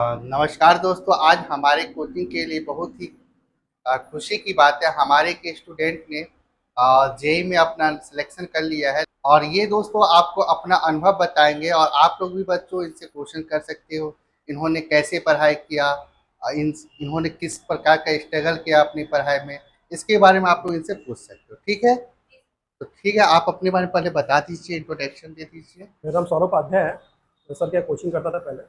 नमस्कार दोस्तों, आज हमारे कोचिंग के लिए बहुत ही खुशी की बात है। हमारे के स्टूडेंट ने जेई में अपना सिलेक्शन कर लिया है और ये दोस्तों आपको अपना अनुभव बताएंगे और आप लोग भी बच्चों इनसे क्वेश्चन कर सकते हो। इन्होंने कैसे पढ़ाई किया, इन्होंने किस प्रकार का स्ट्रगल किया अपनी पढ़ाई में, इसके बारे में आप लोग इनसे पूछ सकते हो। ठीक है, तो ठीक है, आप अपने बारे में पहले बता दीजिए, इंट्रोडक्शन दे दीजिए। मेरा नाम सौरभ उपाध्याय है। मैं सर क्या कोचिंग करता था पहले।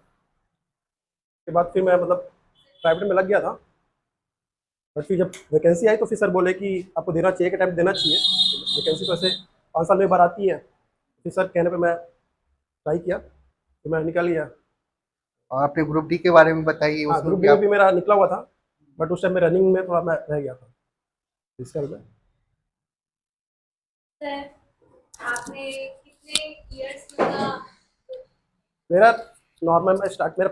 उसके बाद फिर मैं प्राइवेट में लग गया था। बट फिर जब वैकेंसी आई तो फिर सर बोले कि आपको देना चाहिए, कि टाइम देना चाहिए। वैकेंसी तो ऐसे 5 साल में एक बार आती है। फिर सर कहने पे मैं ट्राई किया, तो मैं निकल गया। और अपने ग्रुप डी के बारे में बताइए, हाँ, उसमें ग्रुप भी डी में भी आप। मेरा निकला हुआ था। बट उस टाइम में रनिंग में थोड़ा मैं रह गया था इसके में। सर, आपने कितने इयर्स का? मेरा नॉर्मल में स्टार्ट मेरा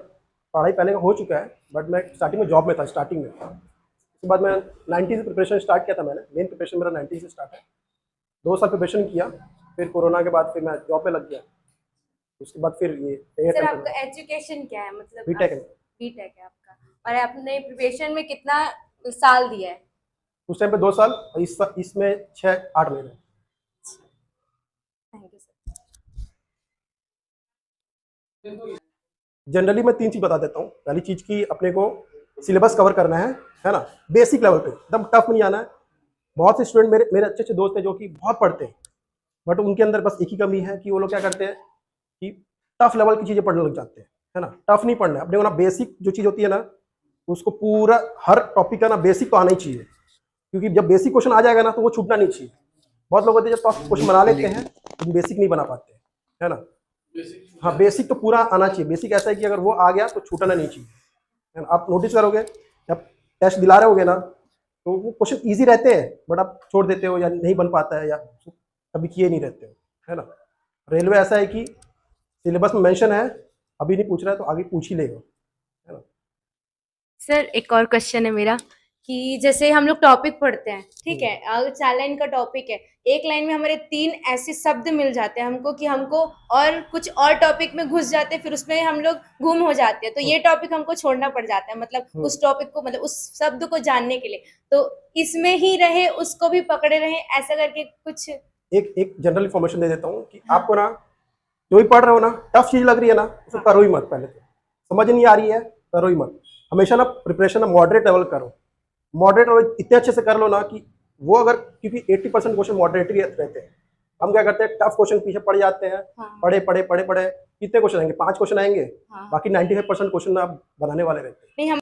पढ़ाई पहले का हो चुका है। बट मैं स्टार्टिंग में जॉब में था, स्टार्टिंग में। उसके बाद मैं 90 से प्रिपरेशन स्टार्ट किया था। मैंने मेन प्रिपरेशन मेरा 90 से स्टार्ट है। 2 साल प्रिपरेशन किया। फिर कोरोना के बाद फिर मैं जॉब पे लग गया। उसके बाद फिर ये सर, आपका एजुकेशन क्या है? मतलब बीटेक में। बीटेक है आपका। और आपने प्रिपरेशन में कितना साल दिया है? उस टाइम पे 2 साल और इसमें 6-8 महीने। Thank you sir. जनरली मैं 3 चीज़ बता देता हूँ। पहली चीज़ की अपने को सिलेबस कवर करना है ना। बेसिक लेवल पे एकदम टफ नहीं आना है। बहुत से स्टूडेंट मेरे मेरे अच्छे अच्छे दोस्त हैं जो कि बहुत पढ़ते हैं। बट उनके अंदर बस एक ही कमी है कि वो लोग क्या करते हैं कि टफ लेवल की चीज़ें पढ़ने लग जाते हैं, है ना। टफ नहीं पढ़ना है अपने को ना। बेसिक जो चीज़ होती है ना, उसको पूरा हर टॉपिक का ना बेसिक तो आना ही चाहिए। क्योंकि जब बेसिक क्वेश्चन आ जाएगा ना तो वो छूटना नहीं चाहिए। बहुत लोग होते हैं जब टफ क्वेश्चन बना लेते हैं लेकिन बेसिक नहीं बना पाते, है ना। हाँ, बेसिक तो पूरा आना चाहिए। बेसिक ऐसा है कि अगर वो आ गया तो छूटना नहीं चाहिए, है ना। आप नोटिस करोगे जब टेस्ट दिला रहे होगे ना, तो वो क्वेश्चन ईजी रहते हैं बट आप छोड़ देते हो या नहीं बन पाता है या कभी किए नहीं रहते हो, है ना। रेलवे ऐसा है कि सिलेबस में मेंशन है, अभी नहीं पूछ रहा है तो आगे पूछ ही लेगा, है ना। सर, एक और क्वेश्चन है मेरा कि जैसे हम लोग टॉपिक पढ़ते हैं, ठीक है, अगर 4 लाइन का टॉपिक है, एक लाइन में हमारे 3 ऐसे शब्द मिल जाते हैं हमको कि हमको और कुछ और टॉपिक में घुस जाते हैं, फिर उसमें हम लोग गुम हो जाते हैं, तो ये टॉपिक हमको छोड़ना पड़ जाता है, मतलब उस टॉपिक को, मतलब उस शब्द को जानने के लिए। तो इसमें ही रहे, उसको भी पकड़े रहे, ऐसा करके कुछ। एक एक जनरल इन्फॉर्मेशन दे देता हूँ कि हाँ, आपको ना जो भी पढ़ रहे हो ना, टफ चीज लग रही है ना, उसको करो ही मत। पहले तो समझ नहीं आ रही है, करो ही मत। हमेशा ना प्रिपरेशन ना मॉडरेट लेवल करो। मॉडरेट लेवल इतने अच्छे से कर लो ना कि वो अगर, क्योंकि 80% क्वेश्चन मॉडरेट ही रहते हैं। हम क्या करते हैं, टफ क्वेश्चन पीछे पड़ जाते हैं। हाँ, पढ़े पढ़े पढ़े पढ़े कितने क्वेश्चन आएंगे, 5 क्वेश्चन आएंगे। हाँ। बाकी 95% क्वेश्चन आप बनाने वाले रहते हैं। नहीं, हम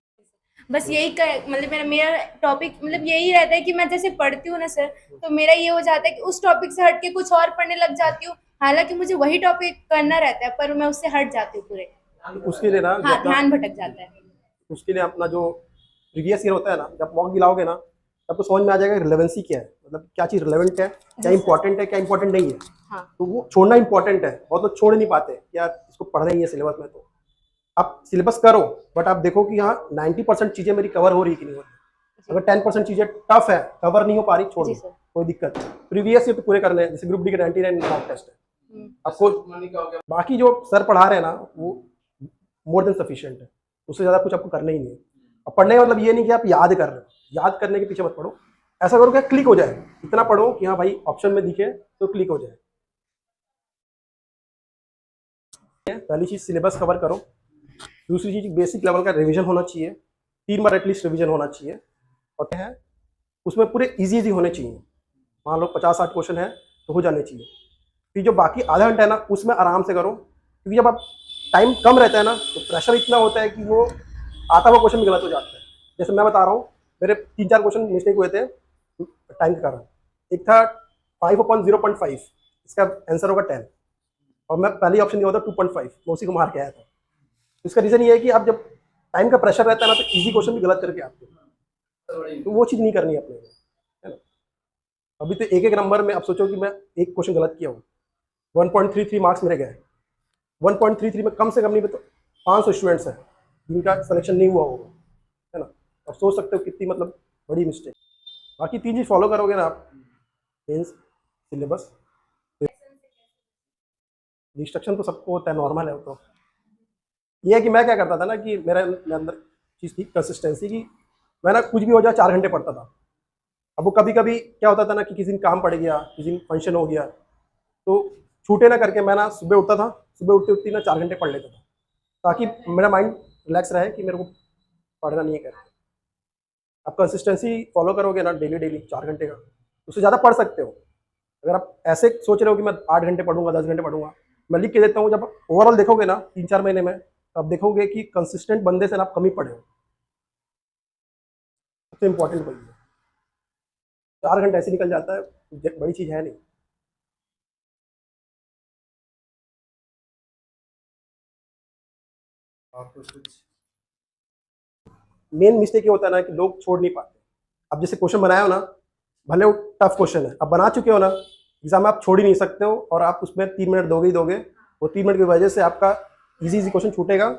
बस यही मतलब मेरा मेरा टॉपिक मतलब यही रहता है कि मैं जैसे पढ़ती हूँ ना सर, तो मेरा ये हो जाता है कि उस टॉपिक से हट के कुछ और पढ़ने लग जाती हूँ। हालांकि मुझे वही टॉपिक करना रहता है, पर मैं उससे हट जाती हूँ पूरे। उसके लिए ना जो हाँ, अपना ध्यान भटक जाता है। उसके लिए अपना जो प्रीवियस ईयर होता है ना, जब मॉक दिलाओगे ना, तब तो समझ में आ जाएगा रिलेवेंसी क्या है, मतलब क्या चीज़ रिलेवेंट है, क्या जी सर। इंपॉर्टेंट है, क्या इंपॉर्टेंट नहीं है। हाँ। तो वो छोड़ना इंपॉर्टेंट है। बहुत लोग छोड़ नहीं पाते यार, इसको पढ़ना ही है सिलेबस में। तो आप सिलेबस करो, बट आप देखो कि हाँ 90% चीज़ें मेरी कवर हो रही कि नहीं हो रही। अगर 10% चीज़ें टफ है, कवर नहीं हो पा रही, छोड़ जी दो, सर। कोई दिक्कत नहीं। प्रीवियस ईयर तो पूरे करने हैं। जैसे ग्रुप डी के 99 मॉक टेस्ट है आपको। बाकी जो सर पढ़ा रहे हैं ना, वो मोर देन सफिशियंट है। उससे ज़्यादा कुछ आपको करना ही नहीं है। अब पढ़ने का मतलब ये नहीं कि आप याद कर रहे हो। याद करने के पीछे मत पढ़ो। ऐसा करो कि क्लिक हो जाए, इतना पढ़ो कि हाँ भाई ऑप्शन में दिखे तो क्लिक हो जाए। पहली चीज़ सिलेबस कवर करो। दूसरी चीज़ बेसिक लेवल का रिवीजन होना चाहिए। 3 बार एटलीस्ट रिवीजन होना चाहिए। और क्या है, उसमें पूरे इजी इजी होने चाहिए। मान लो 50-60 क्वेश्चन है तो हो जाने चाहिए। फिर जो बाकी आधा घंटा है ना, उसमें आराम से करो। क्योंकि जब आप टाइम कम रहता है ना, तो प्रेशर इतना होता है कि वो आता हुआ क्वेश्चन भी गलत हो जाता है। जैसे मैं बता रहा हूँ, मेरे 3-4 क्वेश्चन मिस्टेक हुए थे टाइम के कारण। एक था 5/0.5, इसका आंसर होगा 10, और मैं पहले ऑप्शन दिया था 2.5, मैं उसी को मार के आया था। इसका रीज़न ये है कि आप जब टाइम का प्रेशर रहता है ना, तो ईजी क्वेश्चन भी गलत करके आते हैं। तो वो चीज़ नहीं करनी है अपने को, है ना। अभी तो एक एक नंबर में, अब सोचो कि मैं एक क्वेश्चन गलत किया हूँ, 1.33 मार्क्स मेरे गए। 1.33 में कम से कम नहीं तो 500 स्टूडेंट्स हैं जिनका सिलेक्शन नहीं हुआ होगा, है ना। अब सोच सकते हो कितनी मतलब बड़ी मिस्टेक। बाकी 3 चीज़ फॉलो करोगे ना आप, मीन्स सिलेबस, इंस्ट्रक्शन तो सबको होता है, नॉर्मल है वो तो। ये है कि मैं क्या करता था ना कि मेरे अंदर चीज़ थी कंसिस्टेंसी की। मैं ना कुछ भी हो जाए 4 घंटे पढ़ता था। अब वो कभी कभी क्या होता था ना कि किसी दिन काम पड़ गया, किसी दिन फंक्शन हो गया, तो छूटे ना करके मैं ना सुबह उठता था, सुबह उठते उठते ना 4 घंटे पढ़ लेता था, ताकि मेरा माइंड रिलैक्स रहे कि मेरे को पढ़ना नहीं है करके। आप कंसिस्टेंसी फॉलो करोगे ना डेली डेली 4 घंटे का, उससे ज़्यादा पढ़ सकते हो। अगर आप ऐसे सोच रहे हो कि मैं 8 घंटे पढ़ूंगा, 10 घंटे पढ़ूंगा, मैं लिख के देता हूँ, जब ओवरऑल देखोगे ना 3-4 महीने में, तो आप देखोगे कि कंसिस्टेंट बंदे से ना आप कम ही पढ़े हो। सबसे इंपॉर्टेंट वही है। 4 घंटे ऐसे निकल जाता है, बड़ी चीज़ है नहीं। और कुछ मेन मिस्टेक ये होता है ना कि लोग छोड़ नहीं पाते। अब जैसे क्वेश्चन बनाया हो ना, भले वो टफ क्वेश्चन है, अब बना चुके हो ना, एग्जाम में आप छोड़ ही नहीं सकते हो, और आप उसमें 3 मिनट दोगे ही दोगे। वो 3 मिनट की वजह से आपका इजी इजी क्वेश्चन छूटेगा।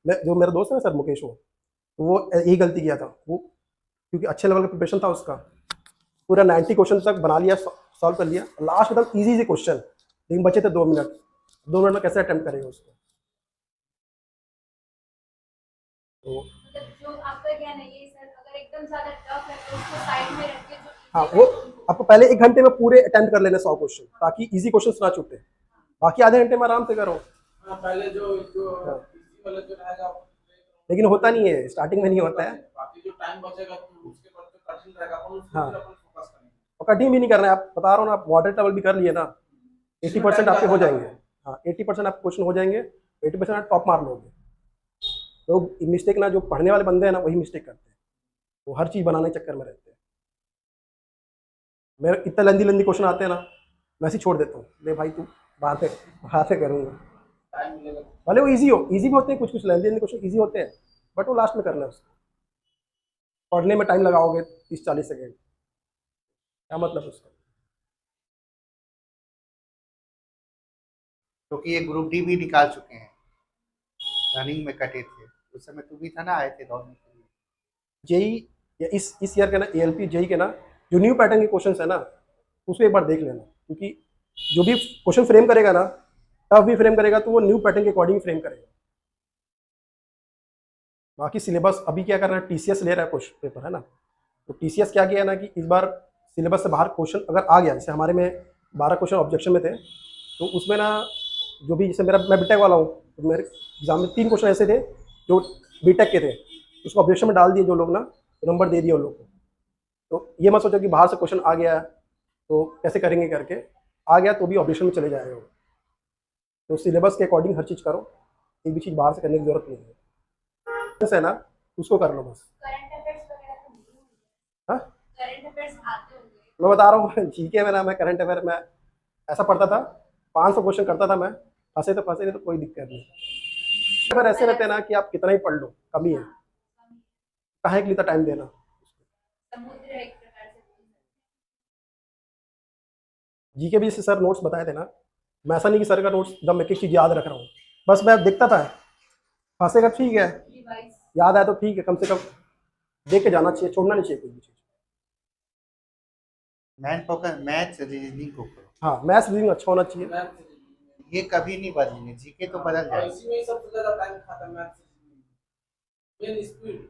मैं, जो मेरा दोस्त है ना सर मुकेश, वो यही गलती किया था वो, क्योंकि अच्छे लेवल का प्रिपरेशन था उसका, पूरा 90 क्वेश्चन तक बना लिया, सॉल्व कर लिया, लास्ट में एकदम ईजी इजी क्वेश्चन, लेकिन बचे थे 2 मिनट। 2 मिनट में कैसे अटेम्प्ट करेगा उसको? तो मतलब जो आपका ज्ञान है ये सर, अगर एकदम ज्यादा टफ है तो उसको साइड में रख के जो हाँ, easy वो है उनको। आपको पहले 1 घंटे में पूरे अटेम्प्ट कर लेने 100 क्वेश्चन, ताकि इजी क्वेश्चन ना छूटे। बाकी आधे घंटे में आराम से करो। हाँ, पहले जो जो हाँ, इजी वाला जो रहेगा लेकिन होता नहीं है, स्टार्टिंग में नहीं होता है। बाकी जो टाइम बचेगा तो उसके बाद जो कठिन रहेगा अपन उसको हाँ, फिर अपन फोकस करेंगे। और कठिन भी नहीं करना है, आप बता रहा हूँ ना, आप मॉडरेट लेवल भी कर लिए ना, एट्टी इसमें टाइम परसेंट आपके ज्यादा हो लगेगा। जाएंगे। हाँ, 80% आपके क्वेश्चन हो जाएंगे, 80% आप टॉप मार लोगे। लोग मिस्टेक ना, जो पढ़ने वाले बंदे हैं ना, वही मिस्टेक करते हैं, वो हर चीज़ बनाने के चक्कर में रहते हैं। मेरे इतना लेंदी लेंदी क्वेश्चन आते हैं ना, मैं ऐसे ही छोड़ देता हूँ, ले भाई तू बातें करूँगा। टाइम मिलेगा। भले वो ईजी हो, ईजी भी होते हैं, कुछ कुछ लेंदी लेंदी क्वेश्चन ईजी होते हैं, बट वो लास्ट में करना है उसको। पढ़ने में टाइम लगाओगे 30-40 सेकेंड, क्या मतलब उसका? क्योंकि ये ग्रुप डी भी निकाल चुके हैं, रनिंग में कटे थे उस समय, तू भी था ना, आए थे दौड़ने के लिए। जेई या इस ईयर के ना एएलपी जेई के ना, जो न्यू पैटर्न के क्वेश्चन है ना, उसको एक बार देख लेना, क्योंकि जो भी क्वेश्चन फ्रेम करेगा ना, टफ भी फ्रेम करेगा तो वो न्यू पैटर्न के अकॉर्डिंग फ्रेम करेगा। बाकी सिलेबस अभी क्या कर रहा है, टीसीएस ले रहा है क्वेश्चन पेपर, है ना। तो टीसीएस क्या किया है ना कि इस बार सिलेबस से बाहर क्वेश्चन अगर आ गया, जैसे हमारे में 12 क्वेश्चन ऑब्जेक्शन में थे, तो उसमें ना जो भी, जैसे मैं बीटेक वाला हूँ, तो मेरे एग्जाम में 3 क्वेश्चन ऐसे थे जो बीटेक के थे, उसको ऑब्जेक्शन में डाल दिए जो लोग ना, तो नंबर दे दिए उन लोग को। तो ये मत सोचो कि बाहर से क्वेश्चन आ गया तो कैसे करेंगे करके, आ गया तो भी ऑब्जेक्शन में चले जाएगा वो। तो सिलेबस के अकॉर्डिंग हर चीज़ करो, एक भी चीज़ बाहर से करने की जरूरत नहीं है, है ना, उसको कर लो बस। करंट अफेयर्स वगैरह तो नहीं होंगे। हाँ, करंट अफेयर्स आते होंगे। मैं बता रहा हूँ जीके में ना, मैं करंट अफेयर में ऐसा पढ़ता था, 500 क्वेश्चन करता था मैं, फंसे तो फंसे, नहीं तो कोई दिक्कत नहीं। अगर ऐसे रहते हैं ना कि आप कितना ही पढ़ लो कमी है, काहे के लिए टाइम देना। समुद्र है एक प्रकार से बोल सकते जीके भी जैसे सर नोट्स बताए थे ना, मैं ऐसा नहीं कि सर का नोट्स एकदम एक एक चीज़ याद रख रहा हूँ, बस मैं देखता था, फंसेगा ठीक है, हैं। रिवाइज। याद आया तो ठीक है, कम से कम देख के जाना चाहिए, छोड़ना नहीं चाहिए कोई भी चीज़। मैन फोकस मैथ्स रीजनिंग को करो, हाँ, मैथ्स रीडिंग अच्छा होना चाहिए। ये कभी नहीं बदलेंगे, जीके तो बदल और जाएगा। इसी में ही सबसे ज्यादा टाइम खाता है मैथ्स मेन स्पीड।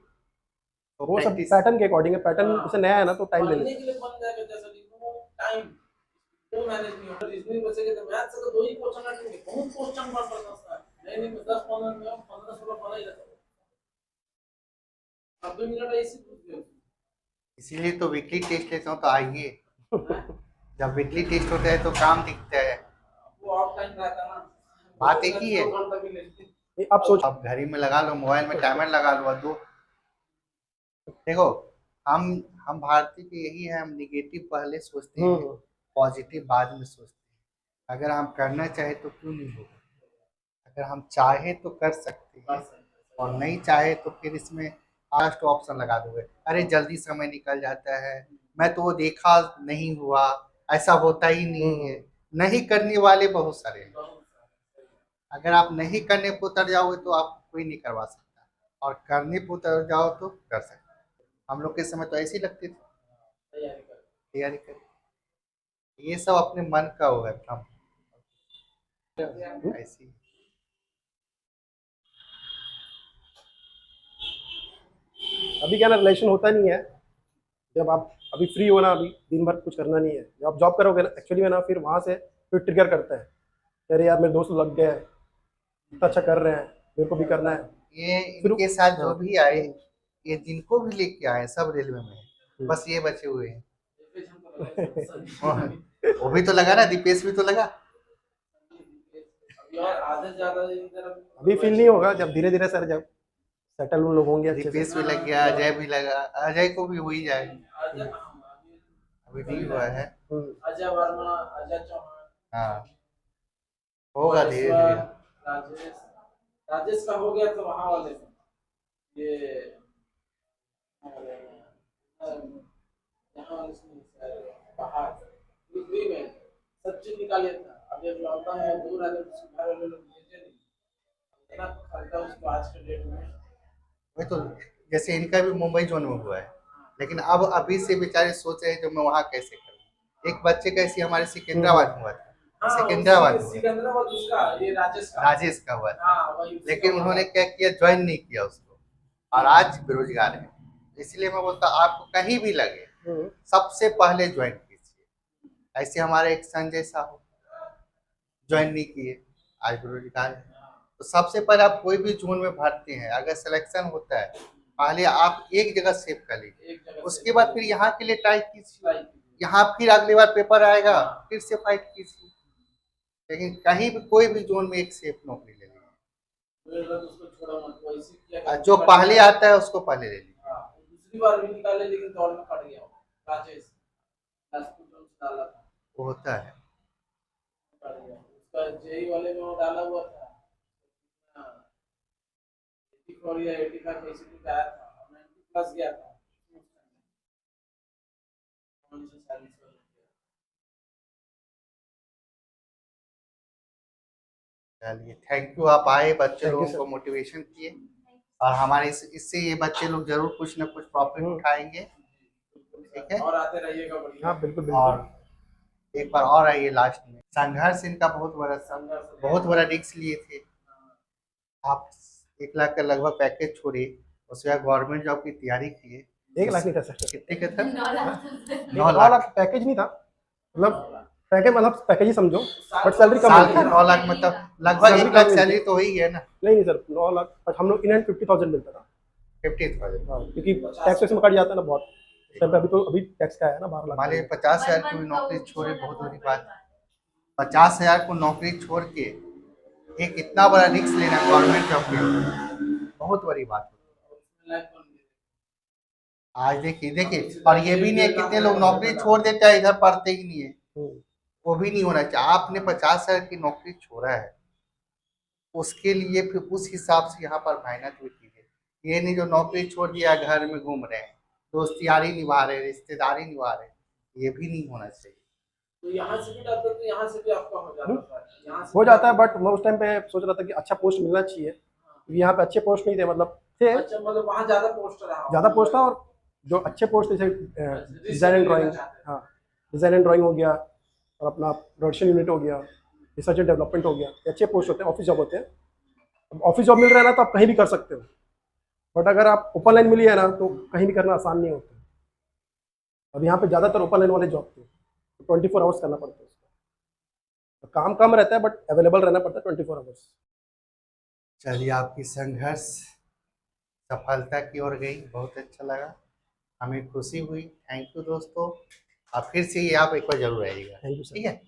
तो वो सब प्रैक्टिस, पैटर्न के अकॉर्डिंग है, पैटर्न जैसे नया है ना तो टाइम पढ़ने लेने। के लिए बन जाएगा जैसा लिखो वो टाइम वो मैनेज नहीं होता। रीजनिंग बचेगा तो मैथ्स से तो 2 ही क्वेश्चन आएंगे, बहुत क्वेश्चन पढ़ पड़ता है। नहीं नहीं 10-15 में 15-16 पढ़ा ही रहता है। अब 2 मिनट ऐसे पूछ दिया इसीलिए तो वीकली टेस्ट लेता हूँ, तो आइए, जब वीकली टेस्ट होता है तो काम दिखता है। वो ऑफ टाइम रहता है ना, बात एक ही है, 2 घंटा भी लेते आप सोच, आप घड़ी में लगा लो, मोबाइल में टाइमर लगा लो, और दो, देखो, हम हम भारतीय के यही है, हम निगेटिव पहले सोचते हैं, हम्म, पॉजिटिव बाद में सोचते हैं। अगर हम करना चाहे तो क्यों नहीं होगा, अगर हम चाहे तो कर सकते हैं, और नहीं चाहे तो फिर इसमें लास्ट ऑप्शन लगा दोगे, अरे जल्दी समय निकल जाता है, मैं तो वो देखा नहीं हुआ, ऐसा होता ही नहीं है। नहीं करने वाले बहुत सारे हैं, अगर आप नहीं करने पर उतर जाओगे तो आप कोई नहीं करवा सकता, और करने पर उतर जाओ तो कर सकते। हम लोग के समय तो ऐसे ही लगते थे, तैयारी कर। तैयारी कर, ये सब अपने मन का वो है भ्रम, ऐसे ही। अभी क्या ना रिलेशन होता नहीं है, जब आप अभी फ्री हो ना, अभी दिन भर कुछ करना नहीं है, जब आप जॉब करोगे ना एक्चुअली में ना, फिर वहाँ से फिर ट्रिगर करता है, अरे यार मेरे दोस्त लग गए, इतना अच्छा कर रहे हैं, मेरे को भी करना है। ये फिर इनके साथ जो हाँ। भी आए, ये जिनको भी लेके आए सब रेलवे में है, बस ये बचे हुए हैं। दीपेश हमको लगा है सभी वो भी तो लगा ना, दीपेश भी तो लगा। अभी और आधे से ज्यादा इधर अभी फील नहीं होगा, जब धीरे धीरे सर जब सेटल उन लोग होंगे अच्छे से। दीपेश भी लग गया, अजय भी लगा, अजय को भी हो ही जाएगा, अजय अभी नहीं हुआ है। अजय वर्मा, अजय चौहान, हाँ, होगा धीरे महेश्वर, धीरे। राजेश। राजेश का हो गया तो वहाँ वाले में ये यहाँ इसमें बाहर यूपी में सब चीज निकाले था। अब एक लौटा है दूर आगे घर वाले लोग भेजे नहीं, इतना खरीदा उसको आज के डेट में। वही तो, जैसे इनका भी मुंबई जोन में हुआ है, लेकिन अब अभी से बेचारे सोच रहे हैं जो मैं वहाँ कैसे करूँ। एक बच्चे का ऐसे हमारे सिकंदराबाद में हुआ था, हाँ, सिकंदराबाद में सिकंदराबाद उसका ये राजेश का। राजेश का हुआ था, हाँ वही उसका लेकिन हुआ उन्होंने था। क्या किया, ज्वाइन नहीं किया उसको, और आज बेरोजगार है। इसलिए मैं बोलता आपको कहीं भी लगे, सबसे पहले ज्वाइन कीजिए। ऐसे हमारे एक संजय साहू ज्वाइन नहीं किए, आज बेरोजगार है। तो सबसे पहले आप कोई भी जोन में भरते हैं, अगर सिलेक्शन होता है, पहले आप एक जगह सेव कर लीजिए, एक जगह उसके से बाद फिर यहाँ के लिए ट्राई कीजिए, ट्राई कीजिए। यहाँ फिर अगली बार पेपर आएगा, फिर से फाइट कीजिए। लेकिन कहीं भी कोई भी जोन में एक सेफ नौकरी ले लीजिए, मेरे बाद उसको छोड़ा मत, वो ऐसे किया और कि जो दूसरी बार पहले निकाले। आता है उसको पहले ले लीजिए। हाँ, दूसरी बार भी निकाले लेकिन दौड़ में फट गया वो। राजेश राजपूत ने उसको डाला था, वो होता है। फट गया उसका। जेई वाले में वो डाला हुआ था। हाँ, 84 या 85 ऐसे कुछ आया था और 90 प्लस गया था। कौन सा साइंस वाला किया? चलिए, थैंक यू, आप आए, बच्चे Thank you, लोगों sir. को मोटिवेशन किए, और हमारे इससे ये बच्चे लोग जरूर कुछ ना कुछ प्रॉफिट उठाएंगे। ठीक है, और आते रहिएगा बढ़िया। हाँ बिल्कुल और बिल्कुल। एक बार और आइए लास्ट में। संघर्ष इनका बहुत बड़ा रिस्क लिए थे। आप 1 लाख का लगभग पैकेज छोड़िए, उसके बाद गवर्नमेंट जॉब की तैयारी किए। 1 लाख नहीं था सर, कितने का था? 9 9 लाख लाख पैकेज नहीं था, मतलब पैकेज मतलब पैकेज ही समझो, बट सैलरी कम साल मिलती का है। 9 लाख, मतलब लगभग सैलरी 1 कम लाख मिलती सैलरी है। तो वही है ना। नहीं सर, 9 लाख, बट हम लोग इन एंड 50,000 मिलता था। 50,000। हाँ, क्योंकि टैक्स वैक्स में कट जाता है ना बहुत, इस टाइम पे अभी तो अभी टैक्स का है ना 12 लाख मान का। लीजिए 50,000 की नौकरी छोड़े, बहुत बड़ी बात। 50,000 को नौकरी छोड़ के एक इतना बड़ा रिस्क लेना गवर्नमेंट जॉब के लिए बहुत बड़ी बात है। आज देखिए देखिए, और ये भी नहीं है, कितने लोग नौकरी छोड़ देते हैं, इधर पढ़ते ही नहीं है। वो भी नहीं होना चाहिए। आपने 50,000 की नौकरी छोड़ा है, उसके लिए फिर उस हिसाब से यहाँ पर मेहनत भी कीजिए। ये नहीं जो नौकरी छोड़ दिया घर में घूम रहे हैं, दोस्त यारी निभा रहे, रिश्तेदारी निभा रहे, ये भी नहीं होना चाहिए। तो यहाँ से भी डालते तो यहाँ से भी आपका हो जाता था। यहाँ से हो भी जाता है, बट मैं उस टाइम पे सोच रहा था कि अच्छा पोस्ट मिलना चाहिए, क्योंकि यहाँ पे अच्छे पोस्ट नहीं थे, मतलब थे, अच्छा, मतलब वहाँ ज्यादा पोस्ट रहा ज़्यादा पोस्ट था, और जो अच्छे पोस्ट जैसे डिज़ाइन एंड ड्राइंग, हाँ डिज़ाइन एंड ड्राइंग हो गया, और अपना प्रोडक्शन यूनिट हो गया, रिसर्च एंड डेवलपमेंट हो गया, ये अच्छे पोस्ट होते हैं, ऑफिस जॉब होते हैं। अब ऑफिस जॉब मिल रहा है ना, तो आप कहीं भी कर सकते हो, बट अगर आप ओपन लाइन मिली है ना, तो कहीं भी करना आसान नहीं होता। अब यहाँ पे ज़्यादातर ओपन लाइन वाले जॉब थे, तो 24 आवर्स करना पड़ता है उसका, तो काम कम रहता है, बट अवेलेबल रहना पड़ता है 24 आवर्स। चलिए, आपकी संघर्ष सफलता की ओर गई, बहुत अच्छा लगा, हमें खुशी हुई। थैंक यू दोस्तों, और फिर से ये आप एक बार जरूर आइएगा। Thank you sir. ठीक है।